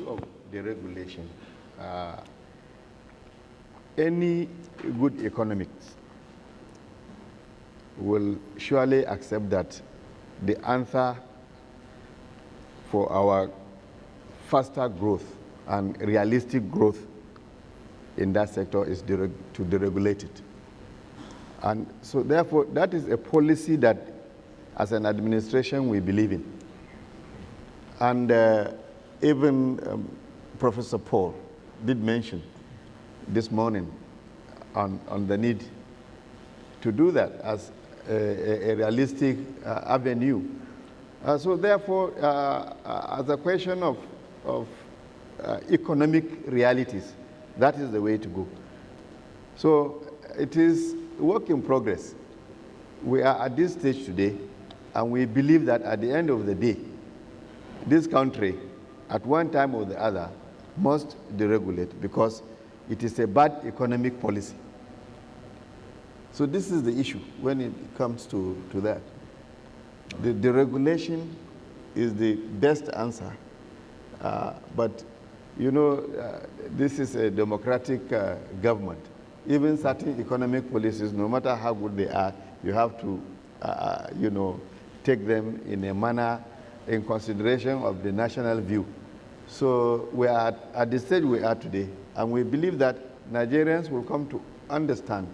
issue of deregulation, any good economist will surely accept that the answer for our faster growth and realistic growth in that sector is to deregulate it. And so therefore, that is a policy that as an administration we believe in. And even Professor Paul did mention this morning on the need to do that as a realistic avenue. So therefore, as a question of economic realities, that is the way to go. So it is work in progress. We are at this stage today, and we believe that at the end of the day, this country, at one time or the other, must deregulate because it is a bad economic policy. So this is the issue when it comes to that. The deregulation is the best answer. But, you know, this is a democratic government. Even certain economic policies, no matter how good they are, you have to, you know, take them in a manner in consideration of the national view. So we are at the stage we are today, and we believe that Nigerians will come to understand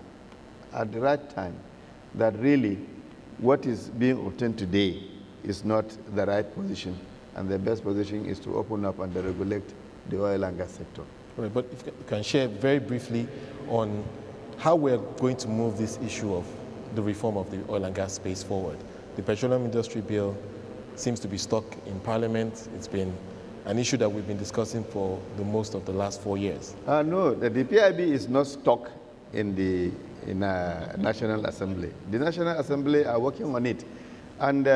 at the right time that really what is being obtained today is not the right position, and the best position is to open up and deregulate the oil and gas sector. Right, but if you can share very briefly on how we're going to move this issue of the reform of the oil and gas space forward. The petroleum industry bill seems to be stuck in Parliament. It's been an issue that we've been discussing for the most of the last 4 years. No, the PIB is not stuck in the National Assembly. The National Assembly are working on it. And,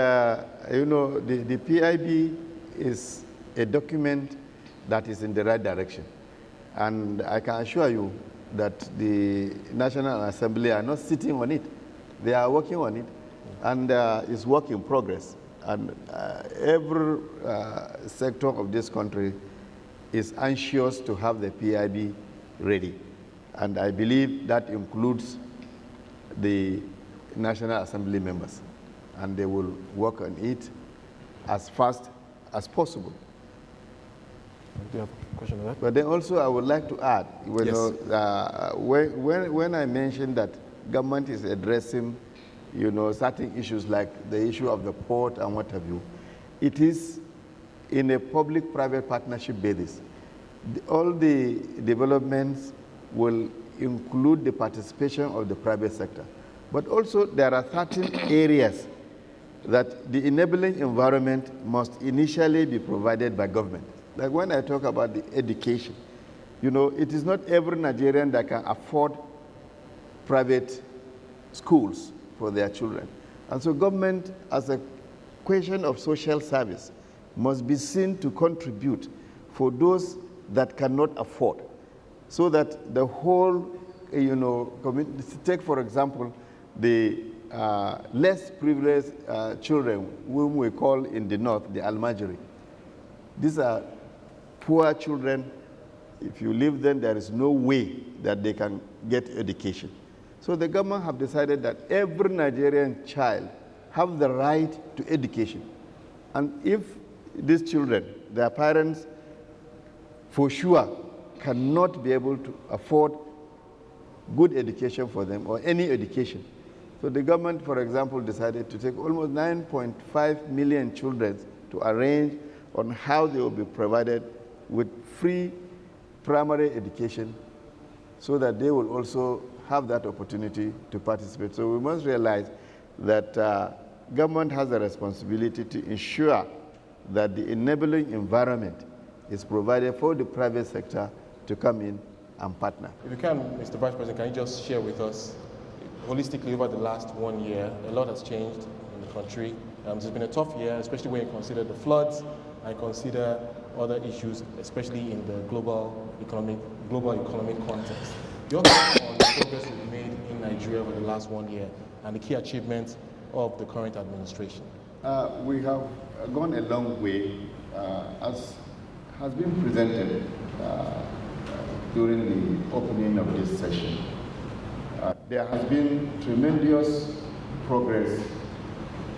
you know, the PIB is a document that is in the right direction. And I can assure you that the National Assembly are not sitting on it. They are working on it, and it's work in progress. And every sector of this country is anxious to have the PIB ready. And I believe that includes the National Assembly members. And they will work on it as fast as possible. Do you have a question on that? But then also I would like to add, you Yes. know, when I mentioned that government is addressing, you know, certain issues like the issue of the port and what have you, it is in a public-private partnership basis. All the developments will include the participation of the private sector. But also there are certain areas that the enabling environment must initially be provided by government. Like when I talk about the education, you know, it is not every Nigerian that can afford private schools for their children. And so government, as a question of social service, must be seen to contribute for those that cannot afford, so that the whole, you know, community, take for example, the less privileged children, whom we call in the north the Almajiri. These are poor children. If you leave them, there is no way that they can get education. So the government have decided that every Nigerian child have the right to education. And if these children, their parents, for sure, cannot be able to afford good education for them or any education. So the government, for example, decided to take almost 9.5 million children to arrange on how they will be provided with free primary education so that they will also have that opportunity to participate. So we must realize that government has a responsibility to ensure that the enabling environment is provided for the private sector to come in and partner. If you can, Mr. Vice President, can you just share with us, holistically over the last 1 year, a lot has changed in the country. It's been a tough year, especially when you consider the floods and consider other issues, especially in the global economic context. Your thoughts on the progress we've made in Nigeria over the last 1 year and the key achievements of the current administration? We have gone a long way, as has been presented during the opening of this session. There has been tremendous progress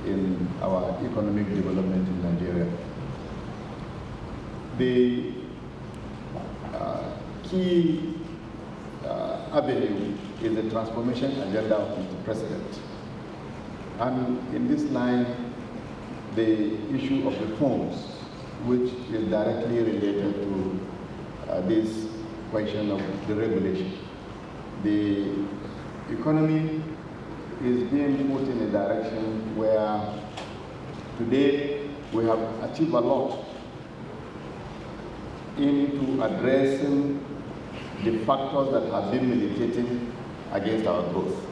in our economic development in Nigeria. The key avenue is the transformation agenda of Mr. President. And in this line, the issue of reforms, which is directly related to this question of deregulation. The economy is being put in a direction where today we have achieved a lot into addressing the factors that have been militating against our growth.